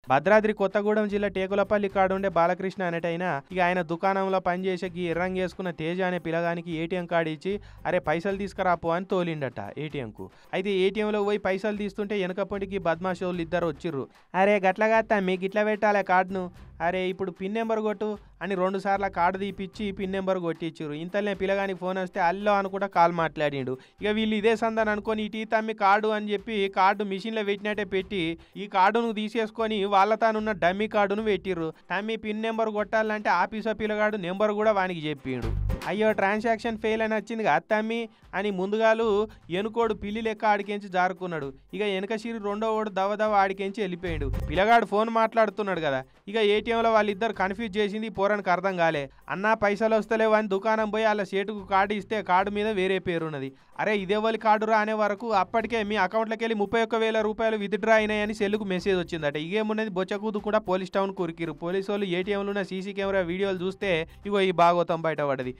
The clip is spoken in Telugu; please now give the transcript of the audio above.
భద్రాద్రి కొత్తగూడెం జిల్లా టేకులపల్లి కాడుండే బాలకృష్ణ అనేటైనా ఇక ఆయన దుకాణంలో పనిచేసే ఎర్రంగి వేసుకున్న తేజ అనే పిల్లగానికి ఏటీఎం కార్డు ఇచ్చి అరే పైసలు తీసుకురాపో అని తోలిండట ఏటీఎంకు. అయితే ఏటీఎంలో పోయి పైసలు తీస్తుంటే వెనకప్పటికి బద్మాషోళ్ళు ఇద్దరు వచ్చిర్రు. అరే గట్లగా మీకు ఇట్లా పెట్టాలి కార్డును, అరే ఇప్పుడు పిన్ నెంబర్ కొట్టు అని 2 సార్లు కార్డు తీపిచ్చి పిన్ నెంబర్ కొట్టించారు. ఇంతలోనే పిల్లగానికి ఫోన్ వస్తే అల్లో అనుకుంటా కాల్ మాట్లాడిండు. ఇక వీళ్ళు ఇదే సందని అనుకొని ఇటీ తమ్మి కార్డు అని చెప్పి కార్డు మిషన్లో పెట్టినట్టే పెట్టి ఈ కార్డును తీసేసుకొని వాళ్ళ తానున్న డమ్మీ కార్డును పెట్టిర్రు. తమ్మి పిన్ నెంబర్ కొట్టాలంటే ఆఫీసర్ పిల్లగాడు నెంబర్ కూడా వానికి చెప్పిండు. అయ్యో ట్రాన్సాక్షన్ ఫెయిల్ అని వచ్చింది అత్తమ్మి అని ముందుగాలు ఎనుకోడు పిల్లి లెక్క ఆడికెంచి జారుకున్నాడు. ఇక వెనక సిరి రెండో ఓడు దవ ఆడికెంచి వెళ్ళిపోయాడు. పిల్లగాడు ఫోన్ మాట్లాడుతున్నాడు కదా. ఇక ఏటీఎంలో వాళ్ళిద్దరు కన్ఫ్యూజ్ చేసింది పోరానికి అర్థం కాలే. అన్నా పైసలు వస్తలేవు అని దుకాణం పోయి వాళ్ళ సేటుకు కార్డు ఇస్తే కార్డు మీద వేరే పేరున్నది. అరే ఇదేవలి కార్డు రా అనే వరకు అప్పటికే మీ అకౌంట్లోకి వెళ్ళి 31,000 రూపాయలు విత్డ్రా అయినాయని సెల్లుకు మెసేజ్ వచ్చిందట. ఇగేమున్నది బొచ్చకూదు కూడా పోలీస్ టౌన్ కురికిరు. పోలీసు వాళ్ళు ఏటీఎంలో ఉన్న సీసీ కెమెరా వీడియోలు చూస్తే ఇగో ఈ భాగవతం బయటపడ్డది.